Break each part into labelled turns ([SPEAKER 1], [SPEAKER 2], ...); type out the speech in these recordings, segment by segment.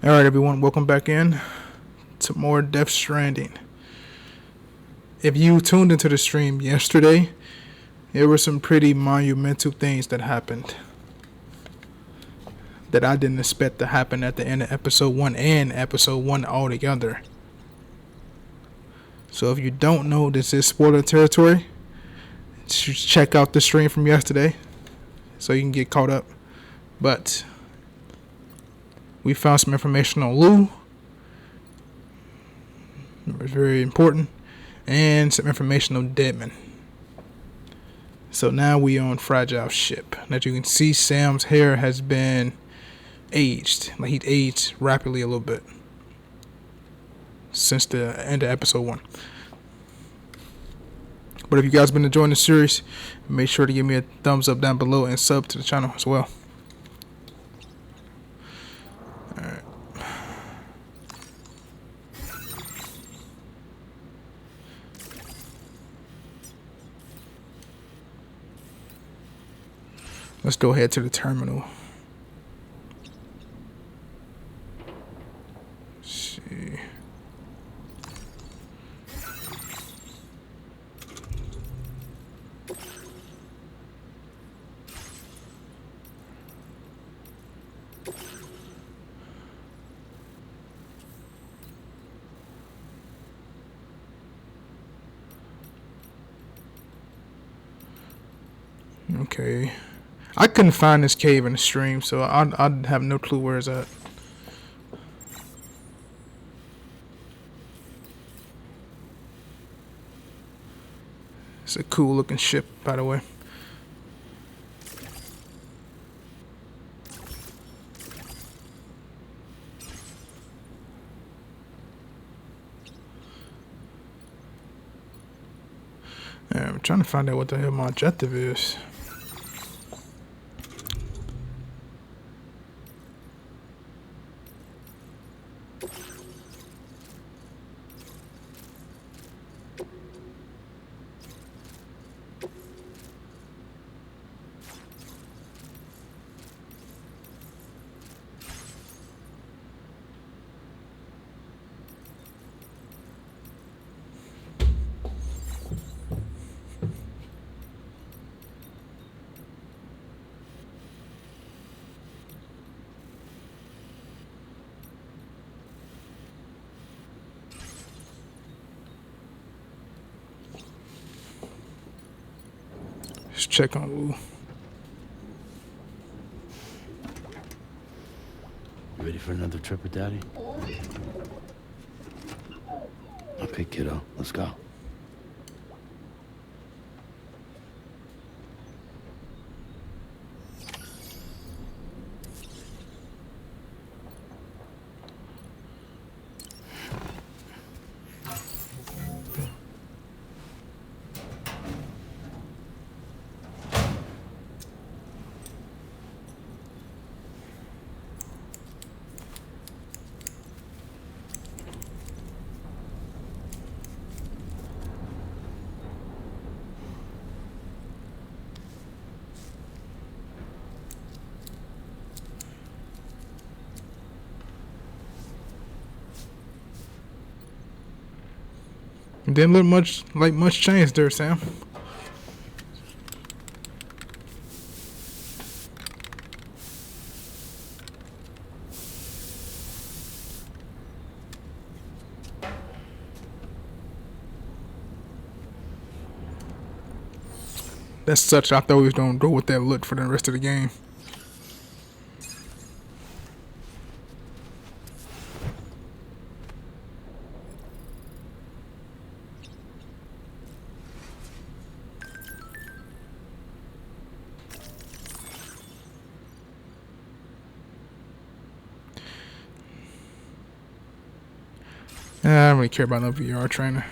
[SPEAKER 1] Alright, everyone, welcome back in to more Death Stranding. If you tuned into the stream yesterday, there were some pretty monumental things that happened that I didn't expect to happen at the end of episode 1 and episode 1 altogether. So if you don't know this is spoiler territory, check out the stream from yesterday so you can get caught up. But we found some information on Lou. It was very important. And some information on Deadman. So now we on Fragile Ship. As you can see, Sam's hair has been aged. Like he's aged rapidly a little bit since the end of episode 1. But if you guys been enjoying the series, make sure to give me a thumbs up down below and sub to the channel as well. Alright. Let's go ahead to the terminal. Let's see. Okay. I couldn't find this cave in the stream, so I'd have no clue where it's at. It's a cool looking ship, by the way. Yeah, I'm trying to find out what the hell my objective is. Let's check on Lou.
[SPEAKER 2] You ready for another trip with Daddy? Okay, kiddo, let's go.
[SPEAKER 1] Didn't look much change there, Sam. That's such. I thought we was gonna go with that look for the rest of the game. I don't really care about no VR trainer.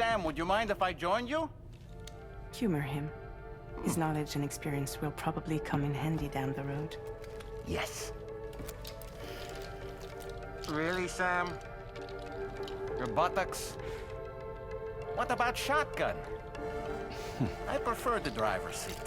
[SPEAKER 3] Sam, would you mind if I joined you?
[SPEAKER 4] Humor him. His knowledge and experience will probably come in handy down the road.
[SPEAKER 3] Yes. Really, Sam? Your buttocks? What about shotgun? I prefer the driver's seat.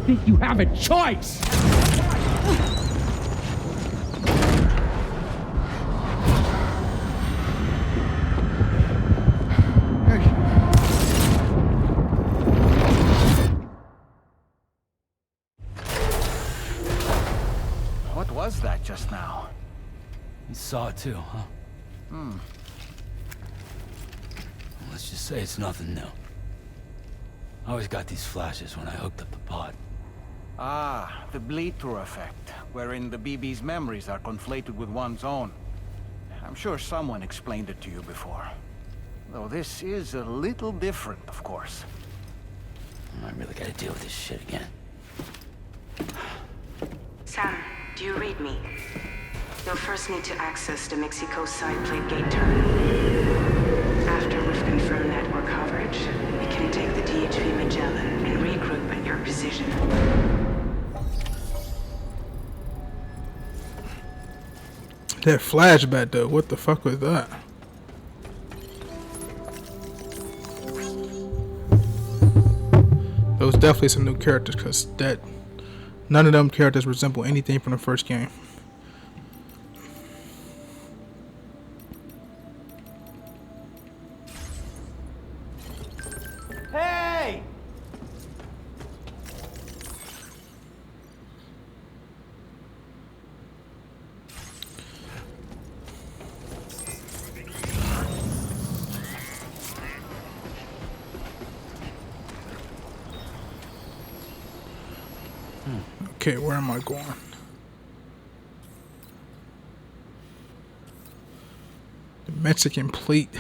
[SPEAKER 5] Think you have a choice?
[SPEAKER 3] What was that just now?
[SPEAKER 2] You saw it too, huh? Let's just say it's nothing new. I always got these flashes when I hooked up the pod.
[SPEAKER 3] Ah, the bleed-through effect, wherein the BB's memories are conflated with one's own. I'm sure someone explained it to you before. Though this is a little different, of course.
[SPEAKER 2] I really gotta deal with this shit again.
[SPEAKER 4] Sam, do you read me? You'll first need to access the Mexico side plate gate terminal. After we've confirmed network coverage, we can take the DHV Magellan and regroup at your position.
[SPEAKER 1] That flashback though, what the fuck was that? Those definitely some new characters, cause none of them characters resemble anything from the first game.
[SPEAKER 3] Hey!
[SPEAKER 1] Okay, where am I going? The Mexican Plate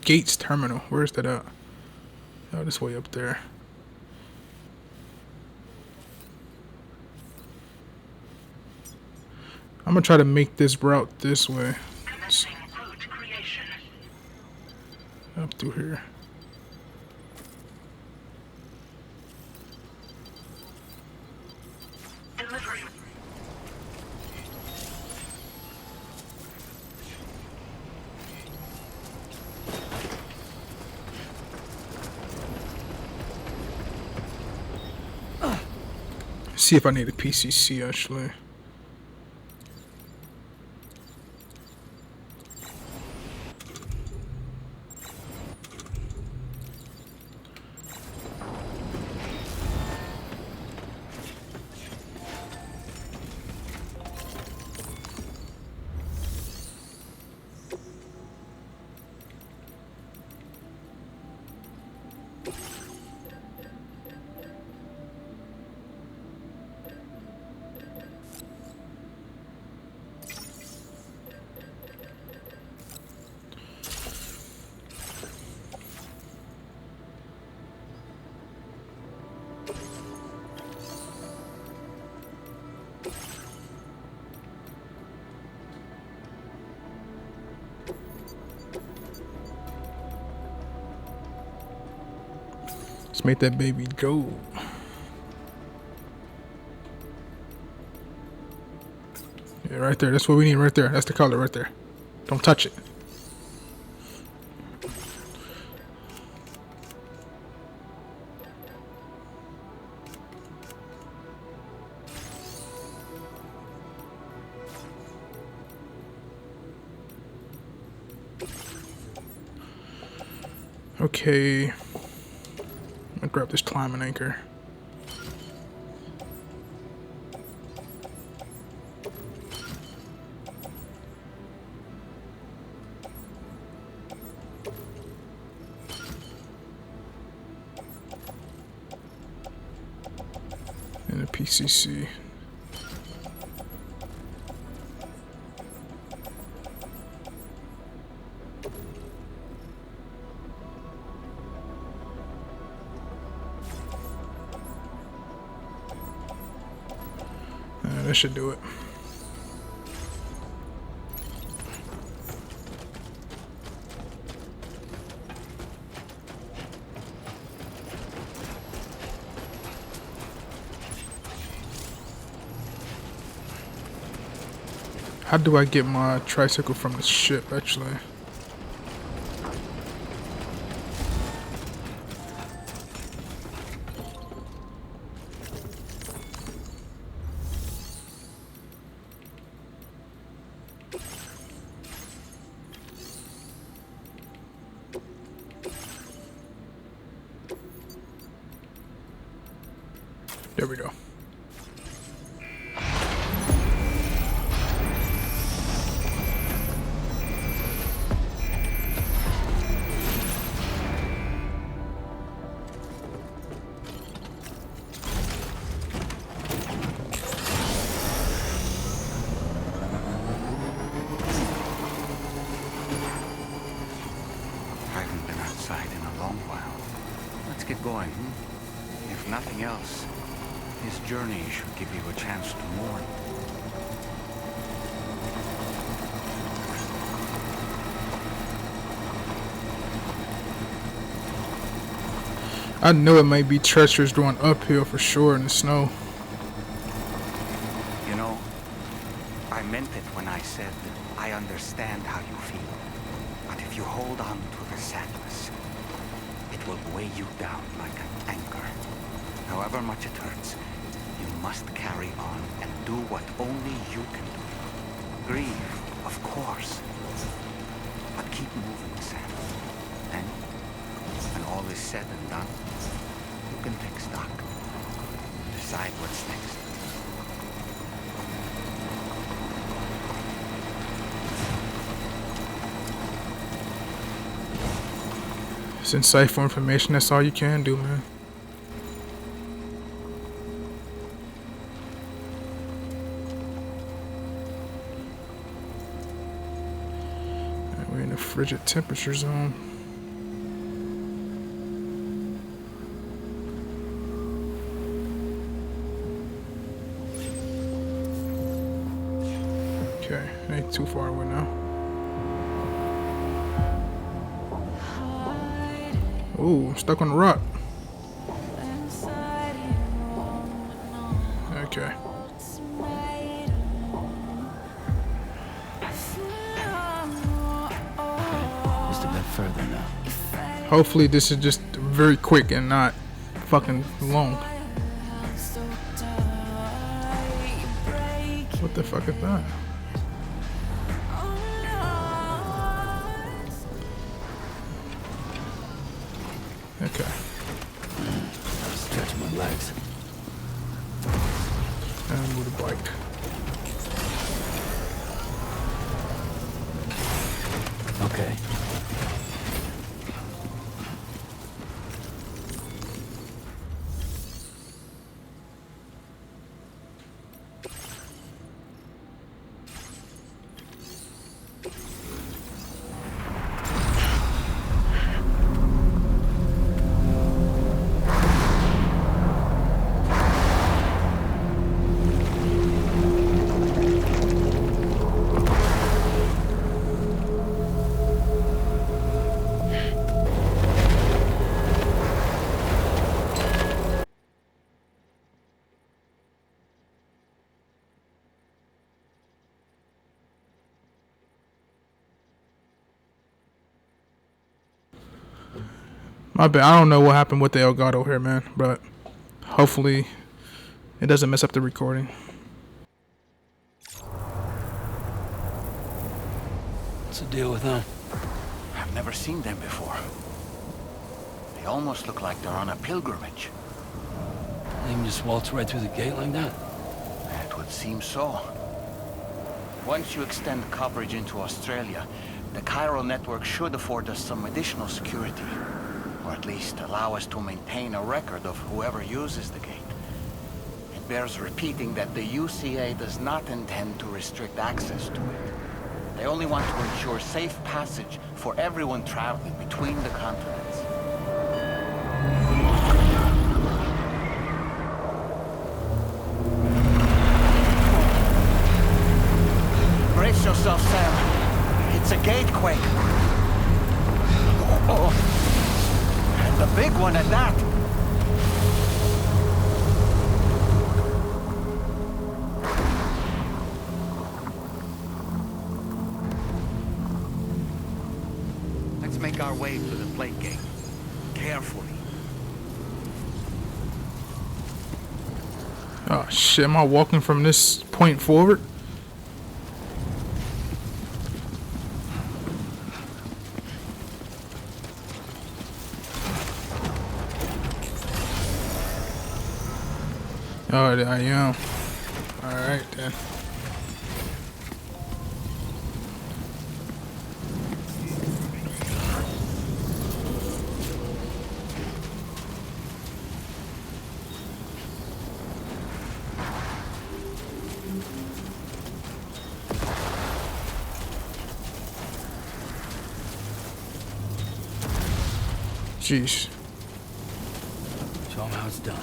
[SPEAKER 1] Gates Terminal. Where's that at? Oh, this way up there. I'm gonna try to make this route this way. Up through here. See if I need a PCC actually. Let's make that baby go. Yeah, right there. That's what we need right there. That's the color right there. Don't touch it. Okay. I'm gonna grab this climbing anchor. And a PCC. That should do it. How do I get my tricycle from the ship, actually? There we go.
[SPEAKER 3] I haven't been outside in a long while. Let's get going, If nothing else, this journey should give you a chance to mourn.
[SPEAKER 1] I know it might be treacherous going uphill for sure in the snow.
[SPEAKER 3] You know, I meant it when I said I understand how you feel. But if you hold on to the sadness, it will weigh you down like an anchor. However much it hurts, you must carry on and do what only you can do. Grieve, of course. But keep moving, Sam. And when all is said and done, you can take stock. Decide what's next.
[SPEAKER 1] It's insightful information. That's all you can do, man. And we're in a frigid temperature zone. Okay, ain't too far away now. Ooh, I'm stuck on the rock. Okay.
[SPEAKER 2] Just a bit further now.
[SPEAKER 1] Hopefully this is just very quick and not fucking long. What the fuck is that? Okay.
[SPEAKER 2] Stretch my legs.
[SPEAKER 1] And move the bike.
[SPEAKER 2] Okay.
[SPEAKER 1] My bad. I don't know what happened with the Elgato here, man, but hopefully it doesn't mess up the recording.
[SPEAKER 2] What's the deal with them?
[SPEAKER 3] I've never seen them before. They almost look like they're on a pilgrimage.
[SPEAKER 2] They can just waltz right through the gate like that?
[SPEAKER 3] It would seem so. Once you extend coverage into Australia, the chiral network should afford us some additional security. Or at least allow us to maintain a record of whoever uses the gate. It bears repeating that the UCA does not intend to restrict access to it. They only want to ensure safe passage for everyone traveling between the continents. yourself, Sam. It's a gate quake. Oh. And a big one at that. Let's make our way to the plate gate. Carefully.
[SPEAKER 1] Oh shit, am I walking from this point forward? Oh, there I am. Alright then. Jeez.
[SPEAKER 2] Show him how it's done.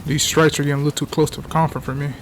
[SPEAKER 1] These strikes are getting a little too close to the comfort for me.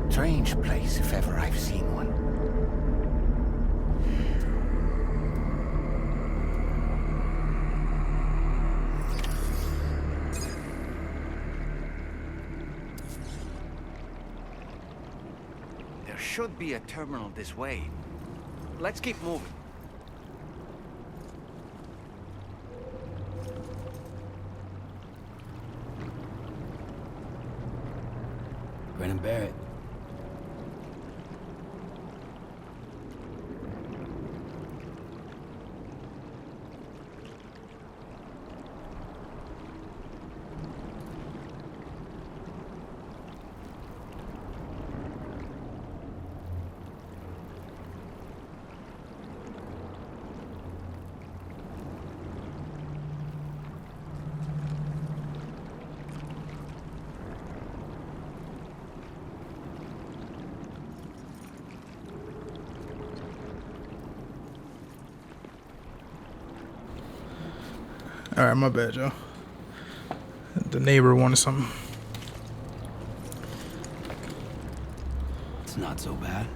[SPEAKER 3] Strange place, if ever I've seen one. There should be a terminal this way. Let's keep moving.
[SPEAKER 2] Grin and bear it.
[SPEAKER 1] Alright, my bad, y'all. The neighbor wanted something.
[SPEAKER 2] It's not so bad.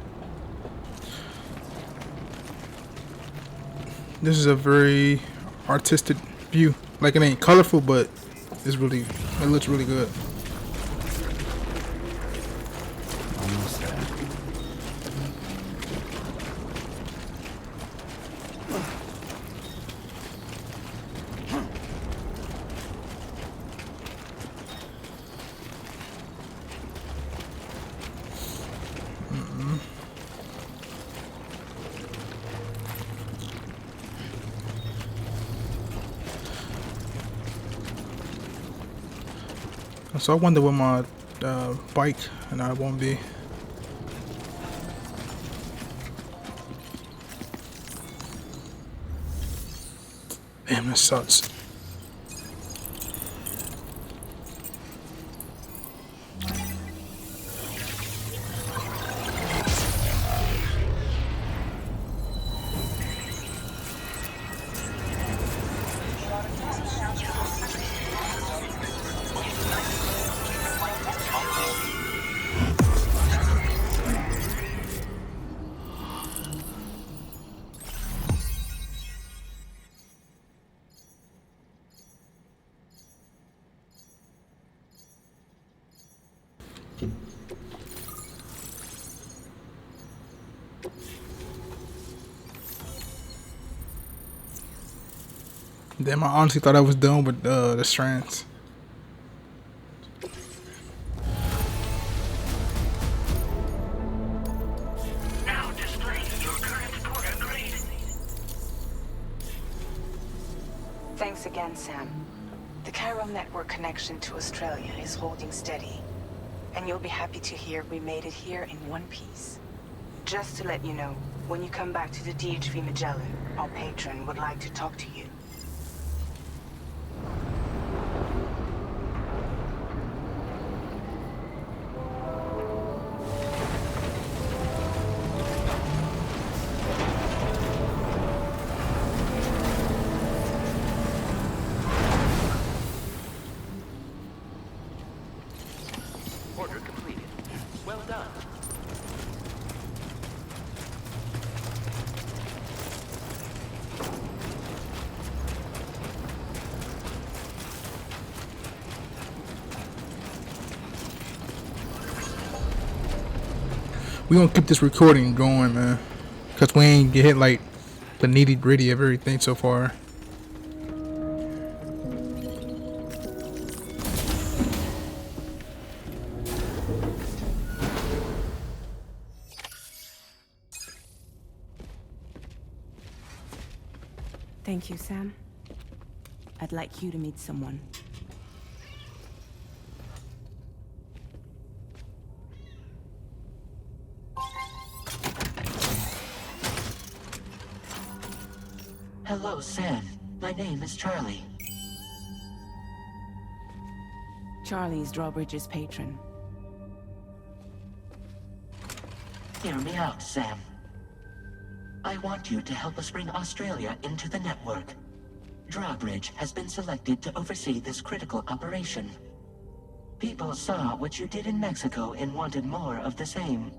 [SPEAKER 1] This is a very artistic view. Like, it ain't colorful, but it looks really good.
[SPEAKER 2] Almost there.
[SPEAKER 1] So I wonder where my bike and I won't be. Damn, this sucks. Damn, I honestly thought I was done with the strands.
[SPEAKER 6] Now display your current order grade.
[SPEAKER 4] Thanks again, Sam. The Cairo network connection to Australia is holding steady. And you'll be happy to hear we made it here in one piece. Just to let you know, when you come back to the DHV Magellan, our patron would like to talk to you.
[SPEAKER 6] Order completed. Well done.
[SPEAKER 1] We gonna keep this recording going, man, cause we ain't get hit like the nitty gritty of everything so far.
[SPEAKER 4] Thank you, Sam. I'd like you to meet someone.
[SPEAKER 7] Hello, Sam. My name is Charlie.
[SPEAKER 4] Charlie's Drawbridge's patron.
[SPEAKER 7] Hear me out, Sam. I want you to help us bring Australia into the network. Drawbridge has been selected to oversee this critical operation. People saw what you did in Mexico and wanted more of the same.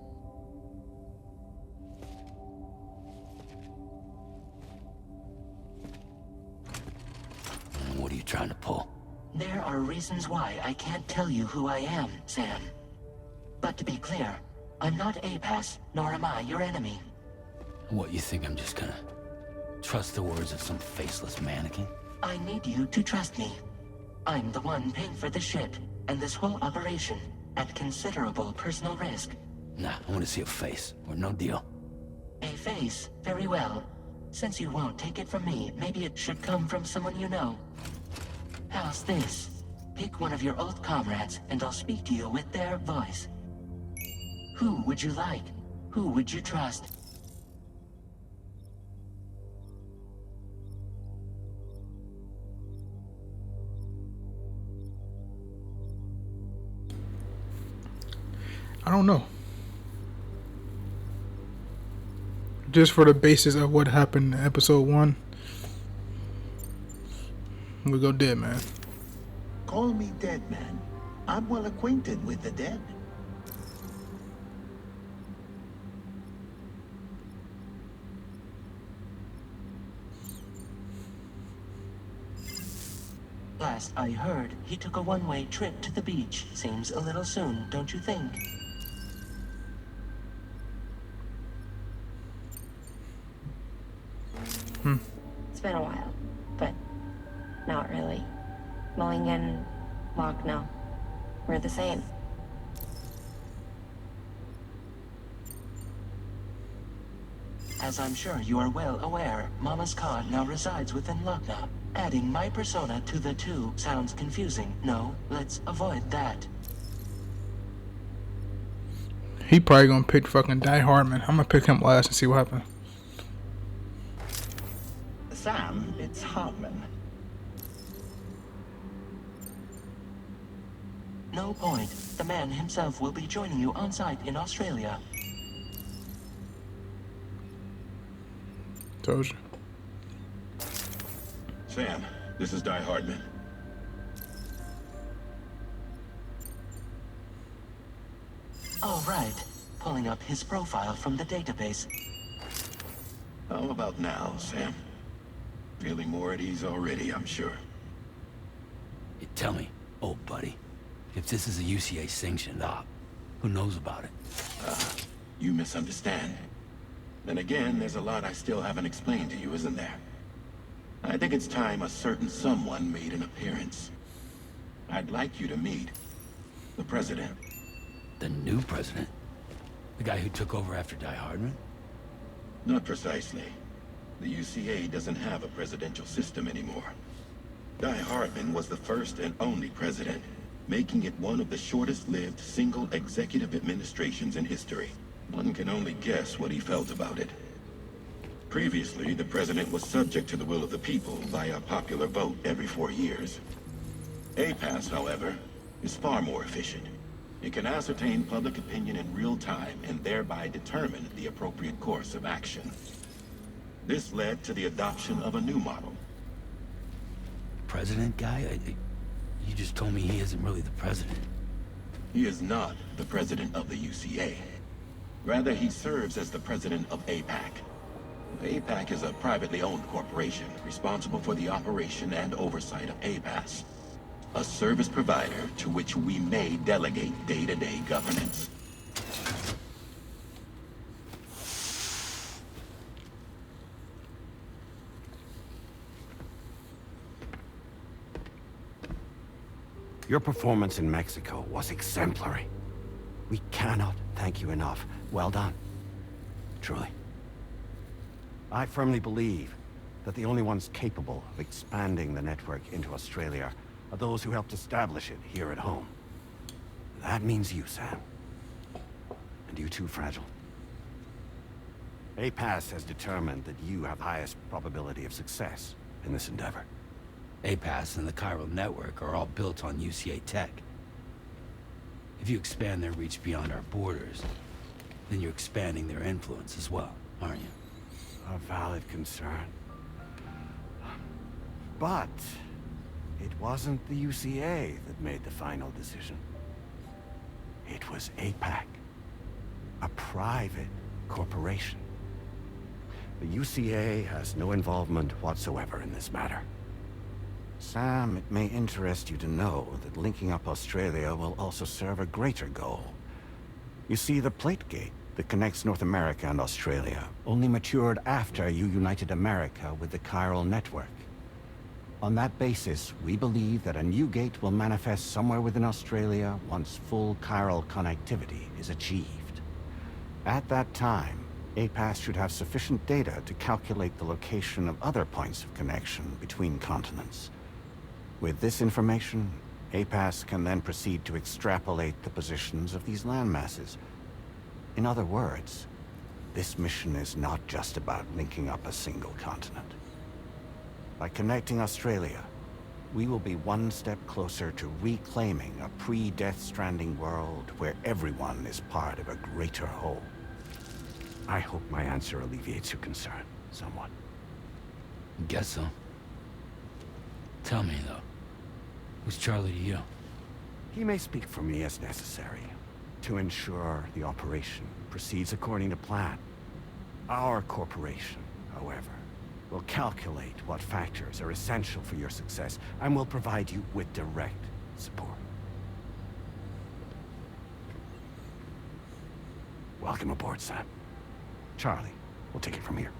[SPEAKER 2] What are you trying to pull?
[SPEAKER 7] There are reasons why I can't tell you who I am, Sam. But to be clear, I'm not APAS, nor am I your enemy.
[SPEAKER 2] What, you think I'm just gonna trust the words of some faceless mannequin?
[SPEAKER 7] I need you to trust me. I'm the one paying for the ship and this whole operation at considerable personal risk.
[SPEAKER 2] Nah, I want to see a face, or no deal.
[SPEAKER 7] A face, very well. Since you won't take it from me, maybe it should come from someone you know. How's this? Pick one of your old comrades, and I'll speak to you with their voice. Who would you like? Who would you trust?
[SPEAKER 1] I don't know. Just for the basis of what happened in episode 1. We go dead, man.
[SPEAKER 8] Call me dead man. I'm well acquainted with the dead.
[SPEAKER 7] Last I heard, he took a one-way trip to the beach. Seems a little soon, don't you think?
[SPEAKER 9] It's been a while, but not really. Mulligan, Locke, no. We're the same.
[SPEAKER 7] As I'm sure you are well aware, Mama's car now resides within Lugna. Adding my persona to the two sounds confusing. No, let's avoid that.
[SPEAKER 1] He probably gonna pick fucking Die Hardman. I'm gonna pick him last and see what happens.
[SPEAKER 8] Sam, it's Hartman.
[SPEAKER 7] No point. The man himself will be joining you on site in Australia.
[SPEAKER 1] Told you.
[SPEAKER 10] Sam, this is Die Hardman.
[SPEAKER 7] All right. Pulling up his profile from the database.
[SPEAKER 10] How about now, Sam? Feeling more at ease already, I'm sure.
[SPEAKER 2] You tell me, old buddy, if this is a UCA sanctioned op, who knows about it?
[SPEAKER 10] You misunderstand. Then again, there's a lot I still haven't explained to you, isn't there? I think it's time a certain someone made an appearance. I'd like you to meet the president.
[SPEAKER 2] The new president? The guy who took over after Die Hardman?
[SPEAKER 10] Not precisely. The UCA doesn't have a presidential system anymore. Die Hardman was the first and only president, making it one of the shortest-lived single executive administrations in history. One can only guess what he felt about it. Previously, the president was subject to the will of the people via popular vote every 4 years. APAS, however, is far more efficient. It can ascertain public opinion in real time and thereby determine the appropriate course of action. This led to the adoption of a new model.
[SPEAKER 2] President guy? You just told me he isn't really the president.
[SPEAKER 10] He is not the president of the UCA. Rather, he serves as the president of APAC. APAC is a privately owned corporation responsible for the operation and oversight of APAS, a service provider to which we may delegate day-to-day governance.
[SPEAKER 11] Your performance in Mexico was exemplary. We cannot thank you enough. Well done. Truly. I firmly believe that the only ones capable of expanding the network into Australia are those who helped establish it here at home. That means you, Sam. And you too, Fragile. APAS has determined that you have the highest probability of success in this endeavor.
[SPEAKER 2] APAS and the chiral network are all built on UCA tech. If you expand their reach beyond our borders, then you're expanding their influence as well, aren't you?
[SPEAKER 11] A valid concern. But it wasn't the UCA that made the final decision. It was APAC, a private corporation. The UCA has no involvement whatsoever in this matter. Sam, it may interest you to know that linking up Australia will also serve a greater goal. You see, the plate gate that connects North America and Australia only matured after you united America with the chiral network. On that basis, we believe that a new gate will manifest somewhere within Australia once full chiral connectivity is achieved. At that time, APAS should have sufficient data to calculate the location of other points of connection between continents. With this information, APAS can then proceed to extrapolate the positions of these landmasses. In other words, this mission is not just about linking up a single continent. By connecting Australia, we will be one step closer to reclaiming a pre-Death Stranding world where everyone is part of a greater whole. I hope my answer alleviates your concern somewhat.
[SPEAKER 2] Guess so. Tell me, though. Who's Charlie to you?
[SPEAKER 11] He may speak for me as necessary to ensure the operation proceeds according to plan. Our corporation, however, will calculate what factors are essential for your success and will provide you with direct support. Welcome aboard, Sam. Charlie, we'll take it from here.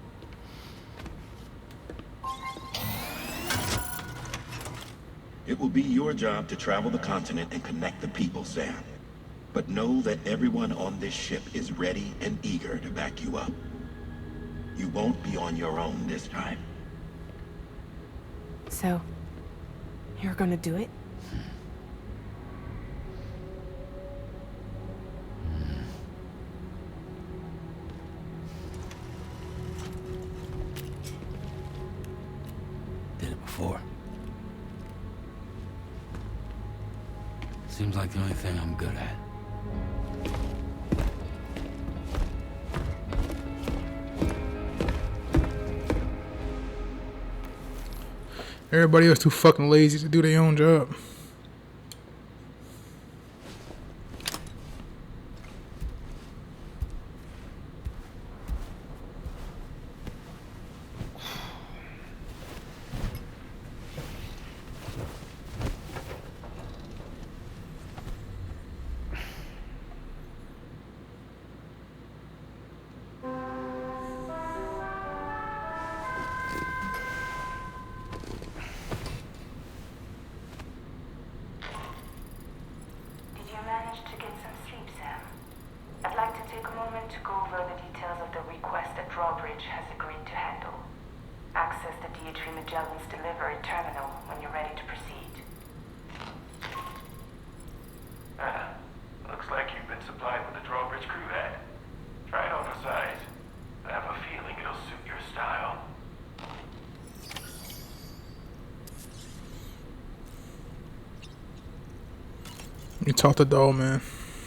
[SPEAKER 10] It will be your job to travel the continent and connect the people, Sam. But know that everyone on this ship is ready and eager to back you up. You won't be on your own this time.
[SPEAKER 4] So, you're gonna do it?
[SPEAKER 2] Did it before. Seems like the only thing I'm good at.
[SPEAKER 1] Everybody else too fucking lazy to do their own job.
[SPEAKER 6] Looks like you've been supplied with the drawbridge crew head. Try it on the size. I have a feeling it'll suit your style.
[SPEAKER 1] You talk to doll, man.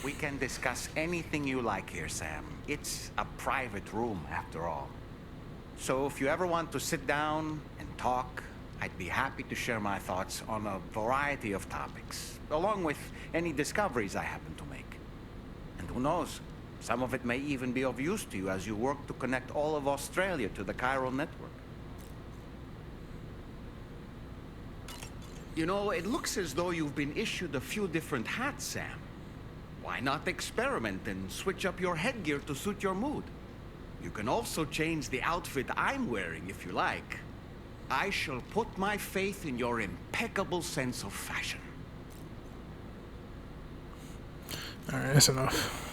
[SPEAKER 3] We can discuss anything you like here, Sam. It's a private room, after all. So if you ever want to sit down and talk, I'd be happy to share my thoughts on a variety of topics, along with any discoveries I happen to make. And who knows, some of it may even be of use to you as you work to connect all of Australia to the chiral network. You know, it looks as though you've been issued a few different hats, Sam. Why not experiment and switch up your headgear to suit your mood? You can also change the outfit I'm wearing if you like. I shall put my faith in your impeccable sense of fashion.
[SPEAKER 1] Alright, that's enough.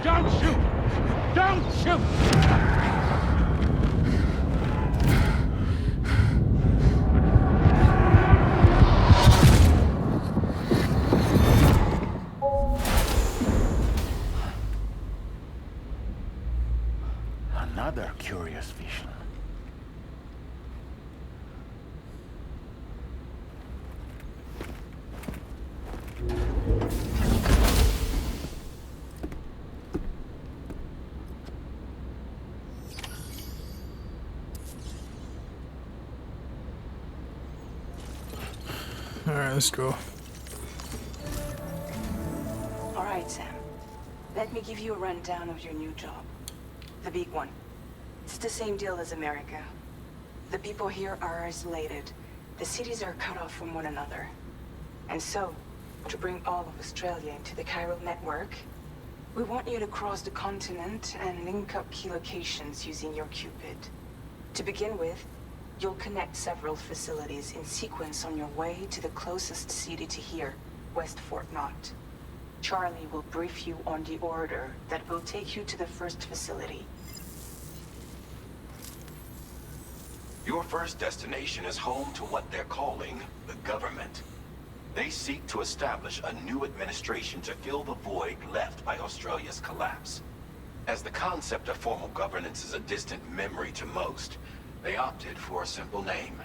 [SPEAKER 5] Don't shoot! Don't shoot!
[SPEAKER 3] Another curious vision.
[SPEAKER 1] Alright, let's go.
[SPEAKER 4] All right, Sam. Let me give you a rundown of your new job. The big one. It's the same deal as America. The people here are isolated. The cities are cut off from one another. And so, to bring all of Australia into the chiral network, we want you to cross the continent and link up key locations using your Cupid. To begin with, you'll connect several facilities in sequence on your way to the closest city to here, West Fort Knott. Charlie will brief you on the order that will take you to the first facility.
[SPEAKER 10] Your first destination is home to what they're calling the government. They seek to establish a new administration to fill the void left by Australia's collapse. As the concept of formal governance is a distant memory to most, they opted for a simple name.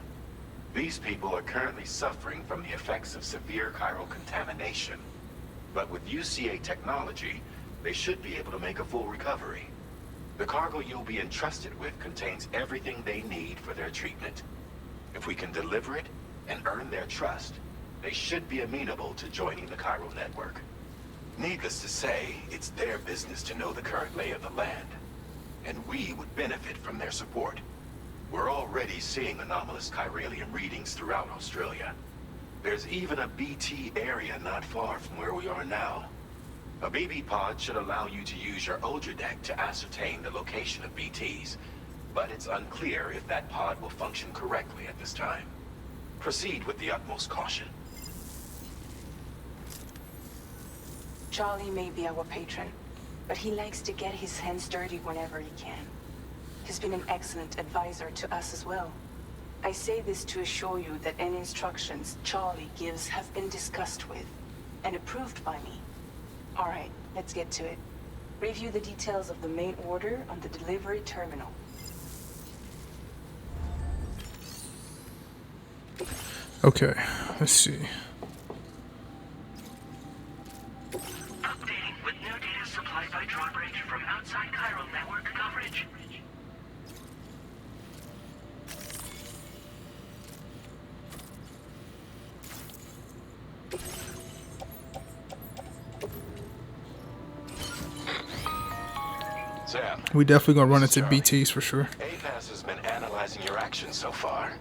[SPEAKER 10] These people are currently suffering from the effects of severe chiral contamination. But with UCA technology, they should be able to make a full recovery. The cargo you'll be entrusted with contains everything they need for their treatment. If we can deliver it and earn their trust, they should be amenable to joining the chiral network. Needless to say, it's their business to know the current lay of the land, and we would benefit from their support. We're already seeing anomalous chiralium readings throughout Australia. There's even a BT area not far from where we are now. A BB pod should allow you to use your Ultra deck to ascertain the location of BTs, but it's unclear if that pod will function correctly at this time. Proceed with the utmost caution.
[SPEAKER 4] Charlie may be our patron, but he likes to get his hands dirty whenever he can. He's been an excellent advisor to us as well. I say this to assure you that any instructions Charlie gives have been discussed with and approved by me. All right, let's get to it. Review the details of the main order on the delivery terminal.
[SPEAKER 1] Okay, let's see.
[SPEAKER 12] Updating with new data supplied by Drawbridge from outside chiral network coverage.
[SPEAKER 10] Sam.
[SPEAKER 1] We definitely gonna run into BTs for sure.
[SPEAKER 10] APAS has been analyzing your actions so far,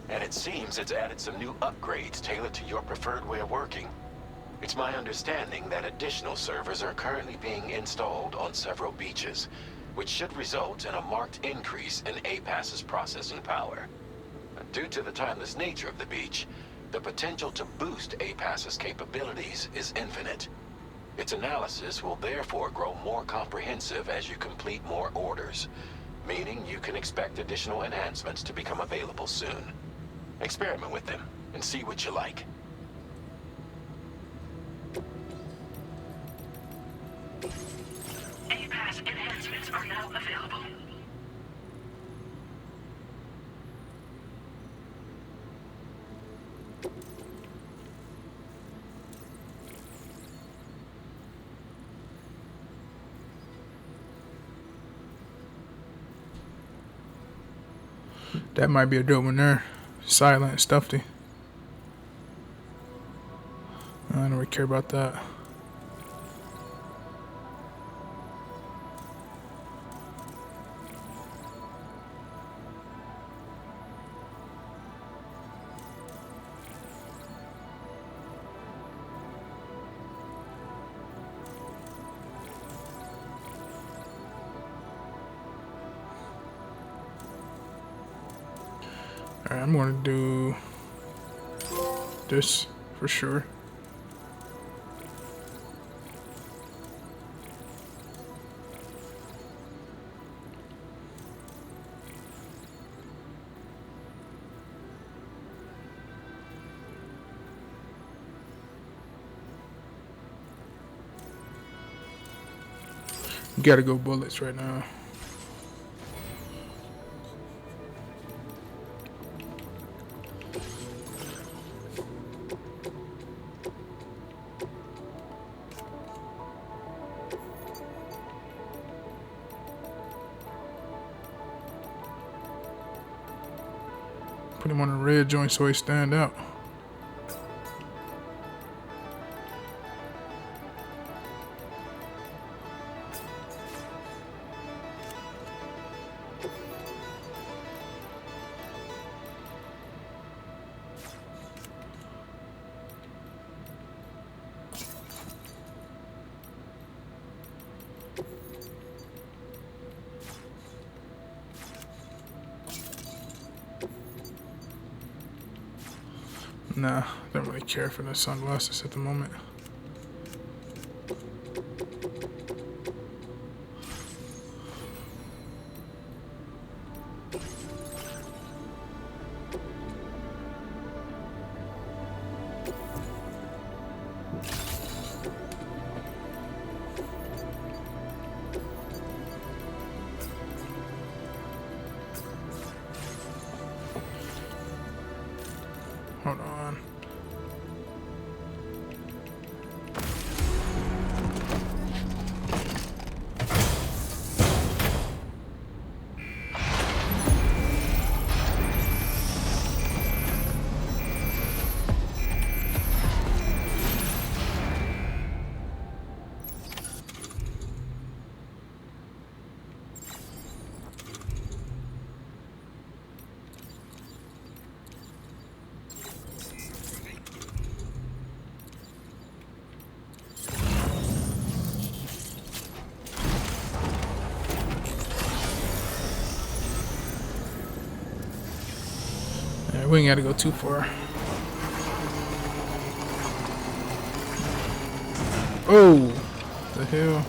[SPEAKER 10] and it seems it's added some new upgrades tailored to your preferred way of working. It's my understanding that additional servers are currently being installed on several beaches, which should result in a marked increase in APAS's processing power. Due to the timeless nature of the beach, the potential to boost APAS's capabilities is infinite. Its analysis will therefore grow more comprehensive as you complete more orders, meaning you can expect additional enhancements to become available soon. Experiment with them and see what you like.
[SPEAKER 12] APAS enhancements are now available.
[SPEAKER 1] That might be a dope one there. Silent, stuffy. I don't really care about that. Alright, I'm gonna do this for sure. Gotta go bullets right now. Put him on a red joint so he stand out. Nah, don't really care for the sunglasses at the moment. We ain't gotta go too far. Oh, the hell.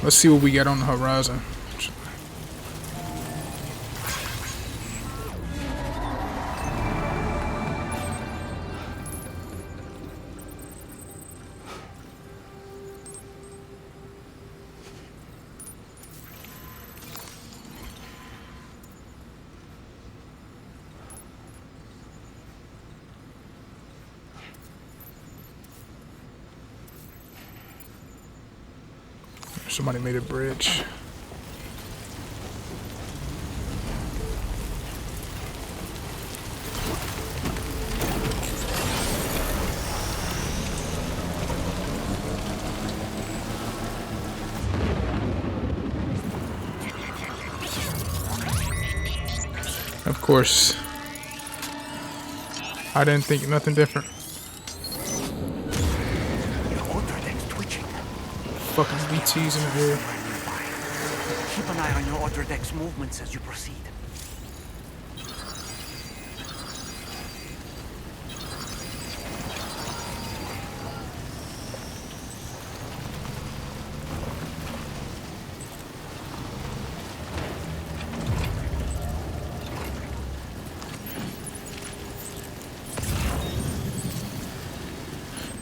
[SPEAKER 1] Let's see what we got on the horizon. Somebody made a bridge. Of course, I didn't think nothing different. Fucking BTs in the air.
[SPEAKER 13] Keep an eye on your other deck's movements as you proceed.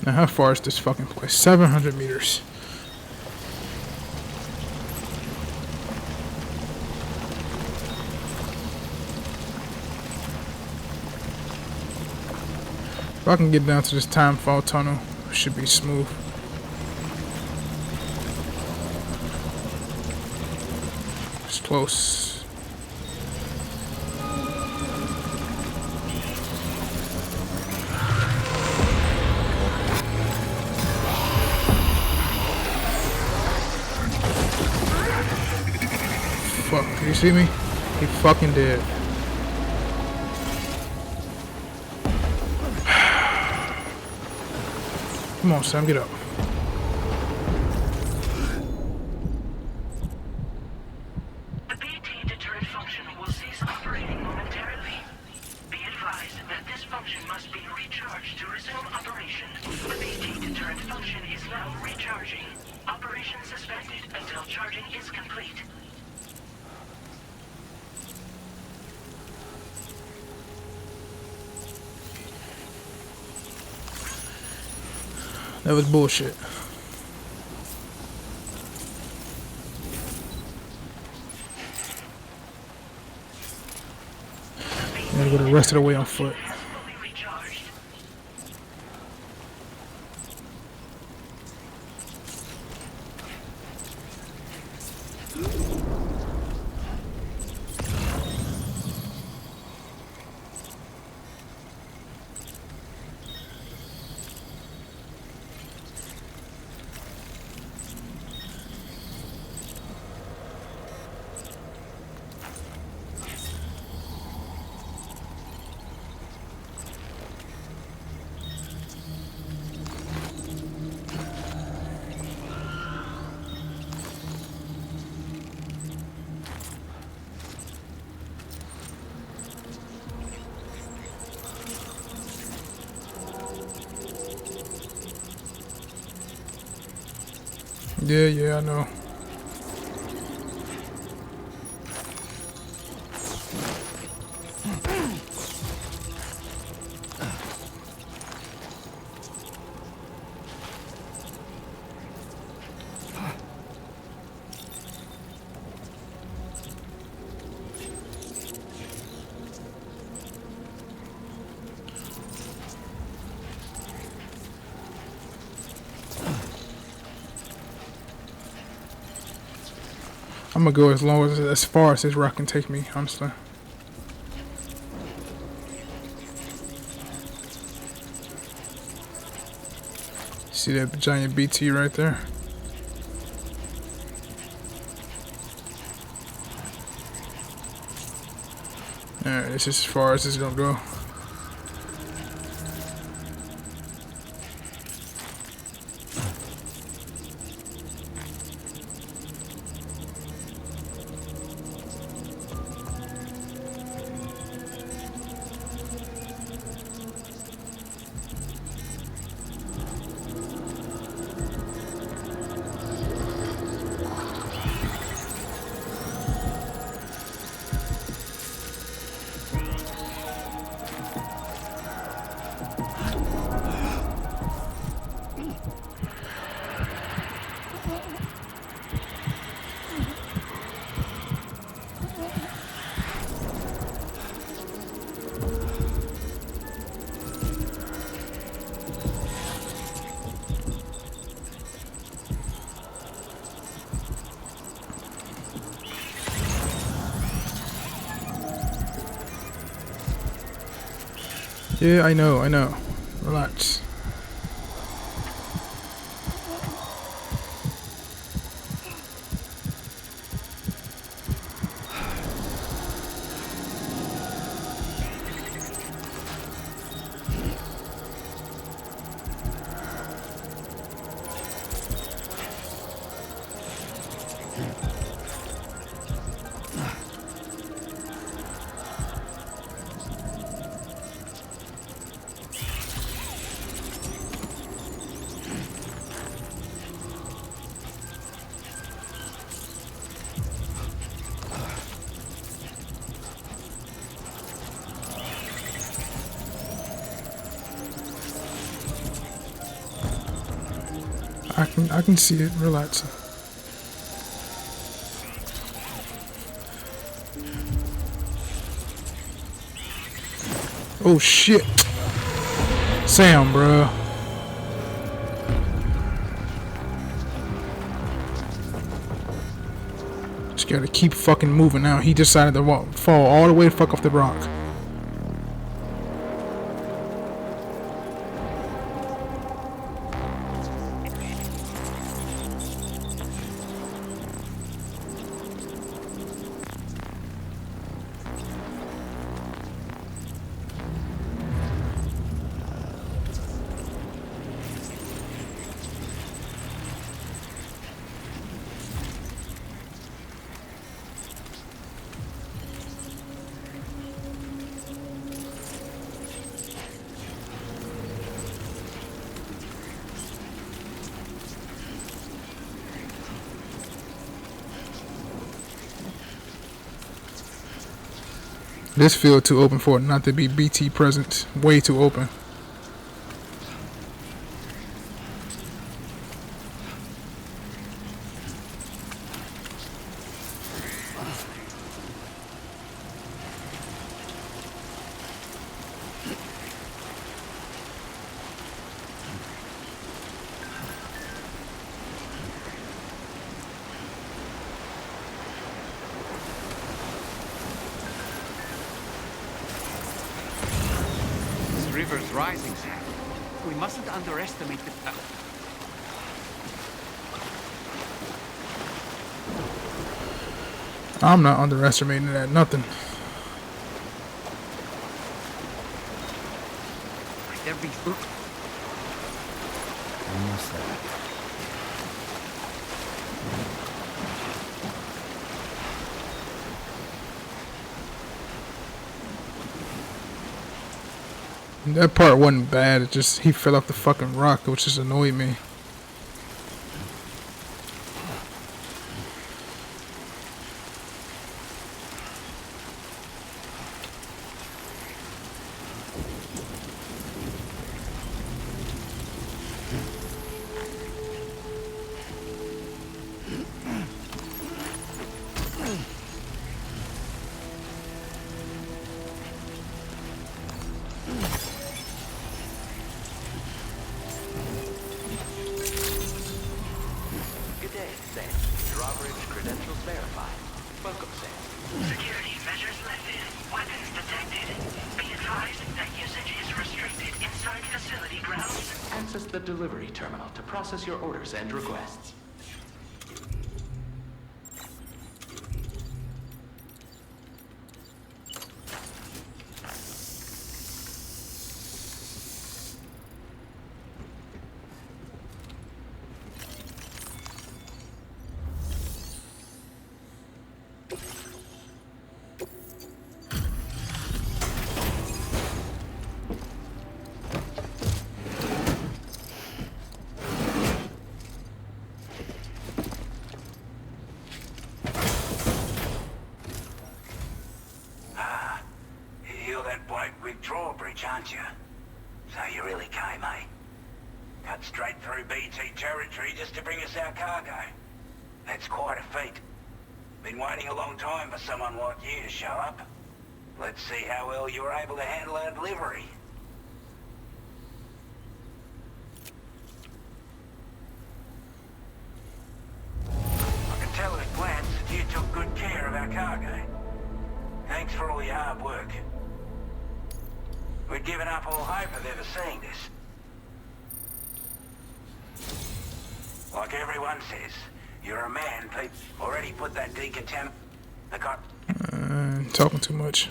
[SPEAKER 1] Now, how far is this fucking place? 700 meters. If I can get down to this timefall tunnel, it should be smooth. It's close. Fuck, can you see me? He fucking did. Come on, Sam, get up.
[SPEAKER 12] The BT deterrent function will cease operating momentarily. Be advised that this function must be recharged to resume operation. The BT deterrent function is now recharging. Operation suspended until charging is complete.
[SPEAKER 1] That was bullshit. Gotta go the rest of the way on foot. Yeah, I know. I'm gonna go as far as this rock can take me, honestly. See that giant BT right there? Alright, this is as far as it's gonna go. Yeah, I know. Relax. I can see it. Relax. Oh shit. Sam, bro. Just gotta keep fucking moving now. He decided to fall all the way the fuck off the rock. This field too open for it not to be BT present. Way too open.
[SPEAKER 13] River's rising, Sam. We mustn't underestimate the...
[SPEAKER 1] I'm not underestimating that. Nothing.
[SPEAKER 13] Might there be...
[SPEAKER 2] Almost there.
[SPEAKER 1] That part wasn't bad. It just he fell off the fucking rock, which just annoyed me.
[SPEAKER 12] Security measures lifted. Weapons detected. Be advised that usage is restricted inside facility grounds.
[SPEAKER 14] Access the delivery terminal to process your orders and requests.
[SPEAKER 15] aren't you? So you really came, eh? Cut straight through BT territory just to bring us our cargo. That's quite a feat. Been waiting a long time for someone like you to show up. Let's see how well you were able to handle our delivery. I can tell at a glance that you took good care of our cargo. Thanks for all your hard work. We'd given up all hope of ever seeing this. Like everyone says, you're a man, Pete. Already put that decontaminant...
[SPEAKER 1] Talking too much.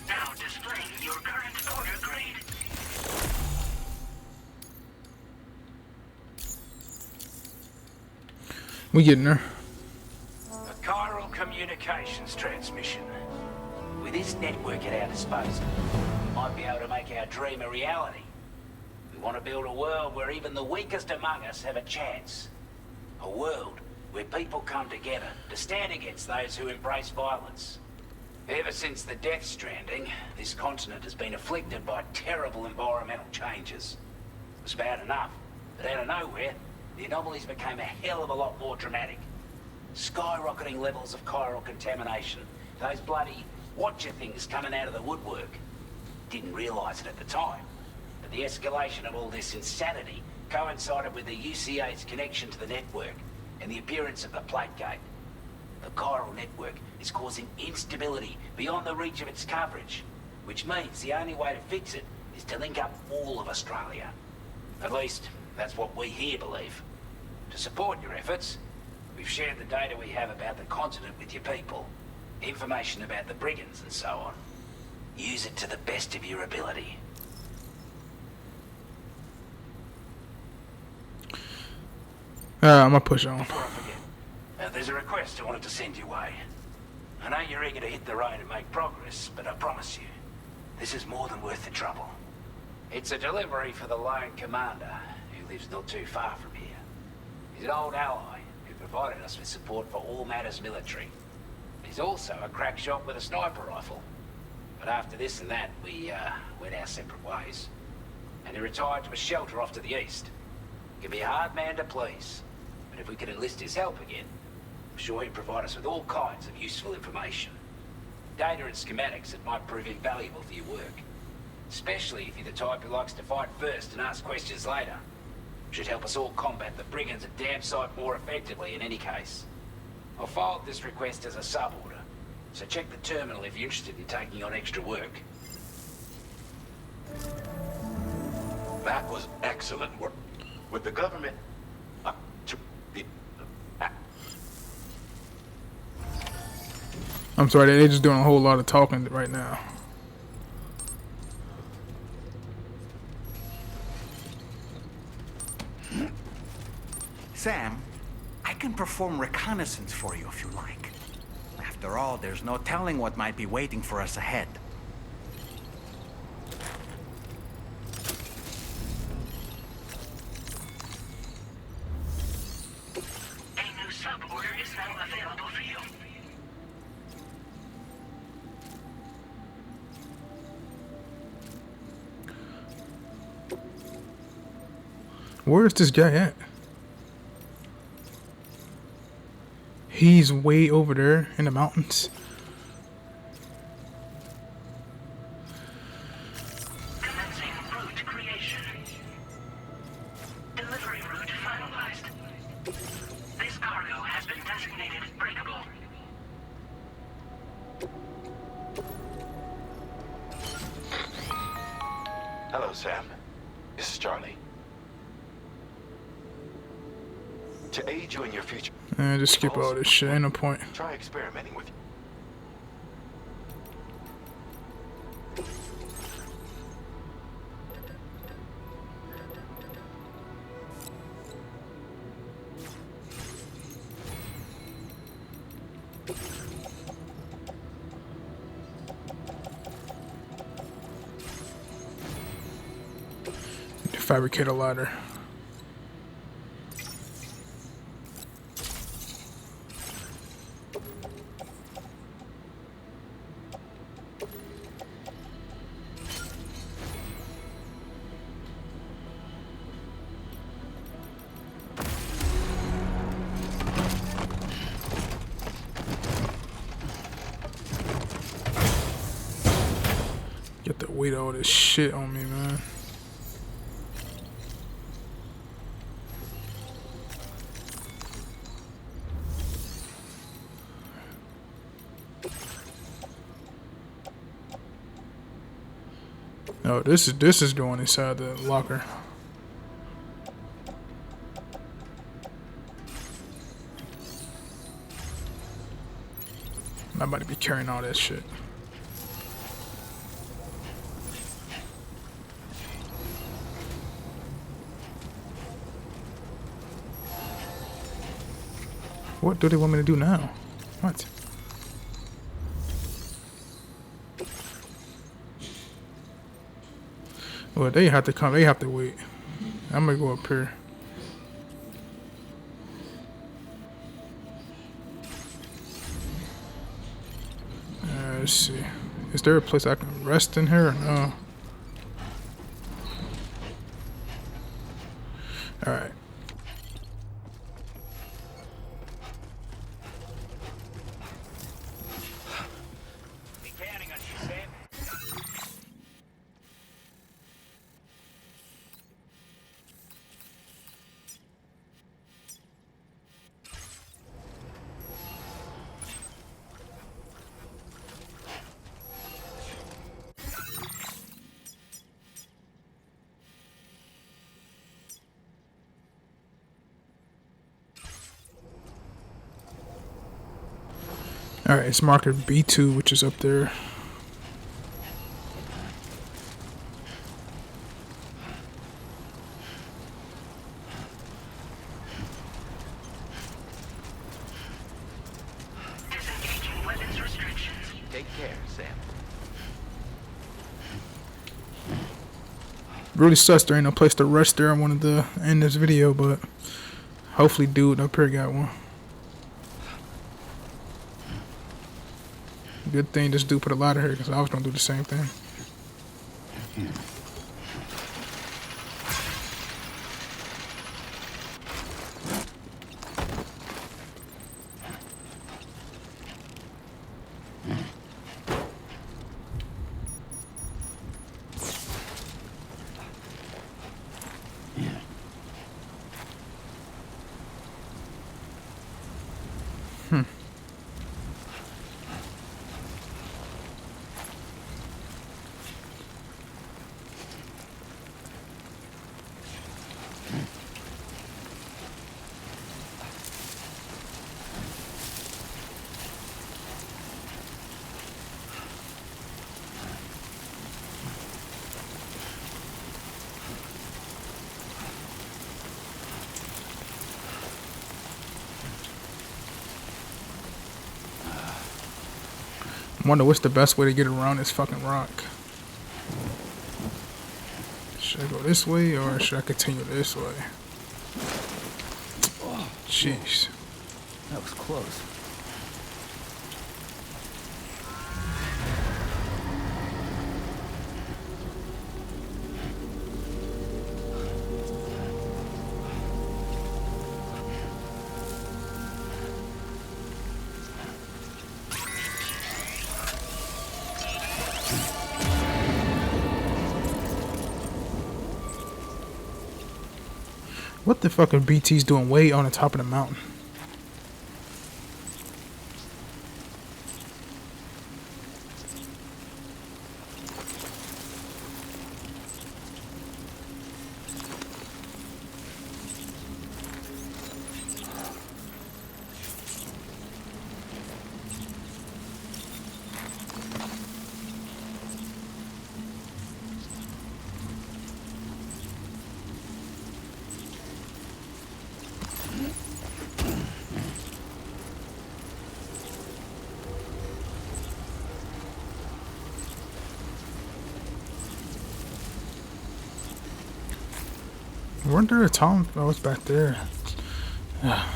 [SPEAKER 12] Now displaying your current order grade.
[SPEAKER 1] We getting there.
[SPEAKER 15] A chiral communications transmission. With this network at our disposal, we might be able to make our dream a reality. We want to build a world where even the weakest among us have a chance. A world where people come together to stand against those who embrace violence. Ever since the death stranding, this continent has been afflicted by terrible environmental changes. It was bad enough, but out of nowhere, the anomalies became a hell of a lot more dramatic. Skyrocketing levels of chiral contamination, those bloody watcher things coming out of the woodwork. Didn't realize it at the time, but the escalation of all this insanity coincided with the UCA's connection to the network and the appearance of the plate gate. The chiral network is causing instability beyond the reach of its coverage, which means the only way to fix it is to link up all of Australia. At least, that's what we here believe. To support your efforts, we've shared the data we have about the continent with your people, information about the brigands and so on. Use it to the best of your ability.
[SPEAKER 1] I'm gonna push on.
[SPEAKER 15] Before I forget, there's a request I wanted to send your way. I know you're eager to hit the road and make progress, but I promise you, this is more than worth the trouble. It's a delivery for the lone commander, who lives not too far from here. He's an old ally who provided us with support for all matters military. He's also a crack shot with a sniper rifle. But after this and that, we went our separate ways. And he retired to a shelter off to the east. He can be a hard man to please, but if we could enlist his help again, I'm sure he'd provide us with all kinds of useful information. Data and schematics that might prove invaluable for your work. Especially if you're the type who likes to fight first and ask questions later. Should help us all combat the brigands a damn sight more effectively in any case. I'll filed this request as a sub-order, so check the terminal if you're interested in taking on extra work.
[SPEAKER 6] That was excellent work. With the government
[SPEAKER 1] I'm sorry, they're just doing a whole lot of talking right now.
[SPEAKER 3] Sam, I can perform reconnaissance for you if you like. After all, there's no telling what might be waiting for us ahead.
[SPEAKER 12] A new sub-order is now available for you.
[SPEAKER 1] Where is this guy at? He's way over there in the mountains.
[SPEAKER 12] Commencing route creation. Delivery route finalized. This cargo has been designated breakable.
[SPEAKER 6] Hello, Sam. This is Charlie. To aid you in your future.
[SPEAKER 1] Just skip all this shit. Ain't no point.
[SPEAKER 6] Try experimenting with you.
[SPEAKER 1] Fabricate a ladder. Get the weight of all this shit on me, man. No, this is going inside the locker. I'm not about to be carrying all that shit. What do they want me to do now? What? Well, they have to come. They have to wait. I'm gonna go up here. Let's see. Is there a place I can rest in here or no? Alright. Alright, it's marker B2, which is up there.
[SPEAKER 12] Disengaging weapons restrictions.
[SPEAKER 14] Take care, Sam.
[SPEAKER 1] Really sucks there ain't no place to rest there. I wanted to end this video, but hopefully dude up here got one. Good thing this dude put a ladder here, because I was gonna do the same thing. I wonder what's the best way to get around this fucking rock. Should I go this way or should I continue this way? Jeez.
[SPEAKER 2] That was close.
[SPEAKER 1] What the fuck are BT's doing way on the top of the mountain? weren't there a Tom? Oh, it's back there. Yeah.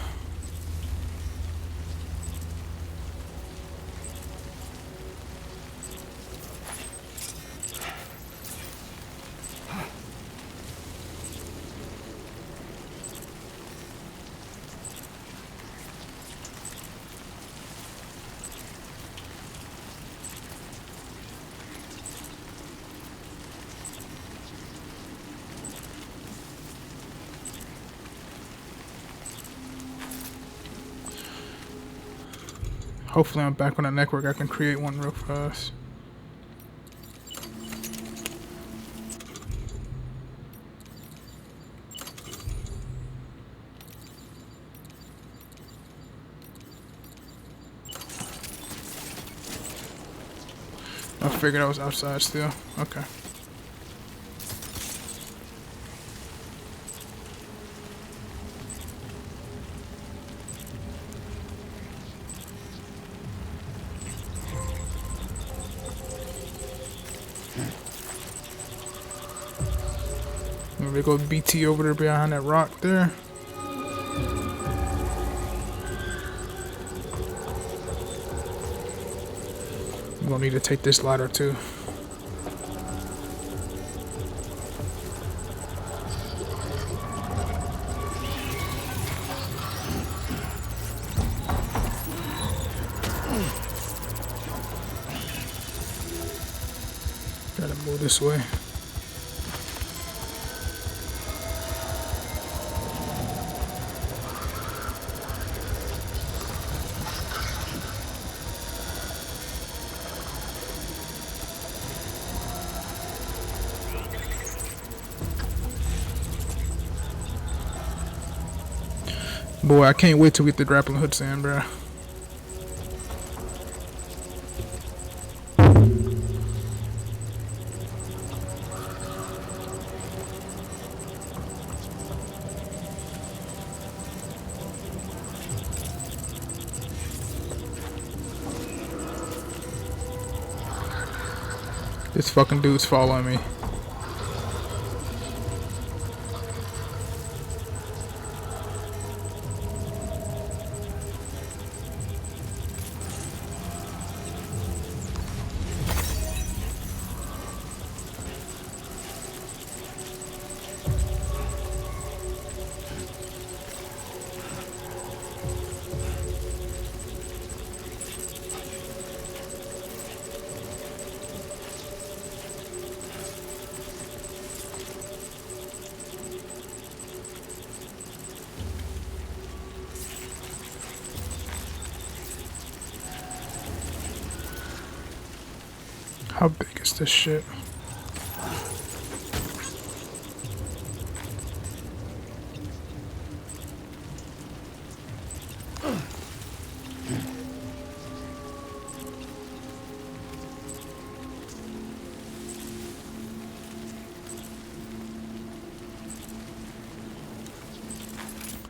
[SPEAKER 1] Hopefully I'm back on the network. I can create one real fast. I figured I was outside still. Okay. There goes BT over there behind that rock there. I'm gonna need to take this ladder too. Gotta move this way. Boy, I can't wait till we get the grappling hooks in, bruh. This fucking dude's following me. How big is this shit?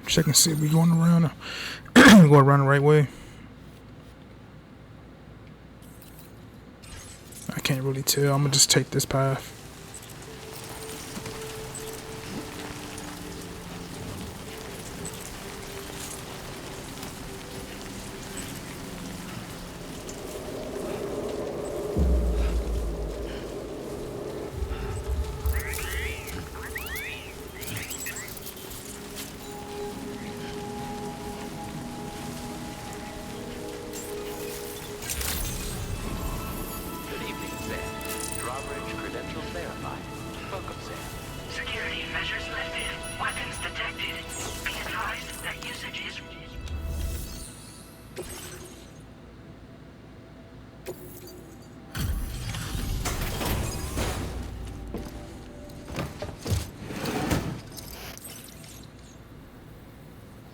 [SPEAKER 1] Check and see if we're going around. Going around the right way. I can't really tell. I'm gonna just take this path.
[SPEAKER 12] Security measures lifted. Weapons detected. Be advised that usage is...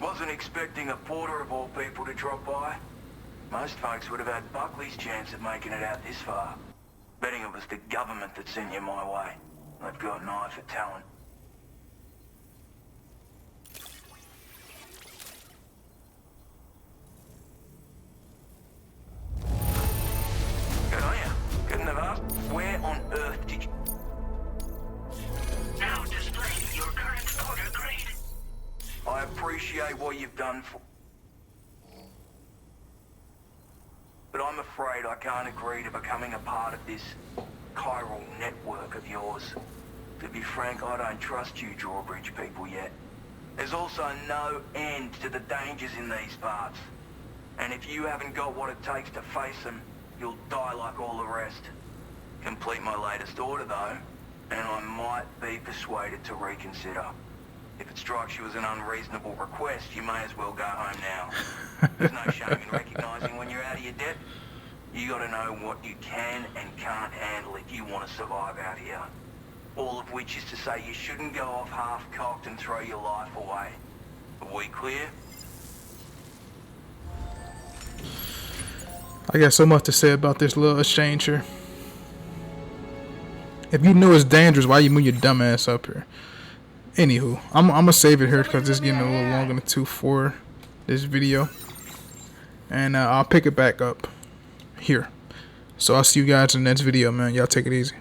[SPEAKER 16] Wasn't expecting a porter of all people to drop by. Most folks would have had Buckley's chance of making it out this far. Betting it was the government that sent you my way. They've got an eye for talent. Good on you. Couldn't have asked. Where on earth did you...
[SPEAKER 12] Now displaying your current porter
[SPEAKER 16] what you've done for... But I'm afraid I can't agree to becoming a part of this chiral network of yours. To be frank, I don't trust you drawbridge people yet. There's also no end to the dangers in these parts. And if you haven't got what it takes to face them, you'll die like all the rest. Complete my latest order though, and I might be persuaded to reconsider. If it strikes you as an unreasonable request, you may as well go home now. There's no shame in recognizing when you're out of your depth. You gotta know what you can and can't handle if you want to survive out here. All of which is to say you shouldn't go off half-cocked and throw your life away. Are we clear?
[SPEAKER 1] I got so much to say about this little exchange here. If you know it's dangerous, why you move your dumb ass up here? Anywho, I'm gonna save it here because it's getting a little longer than 2 for this video. And I'll pick it back up here. So I'll see you guys in the next video, man. Y'all take it easy.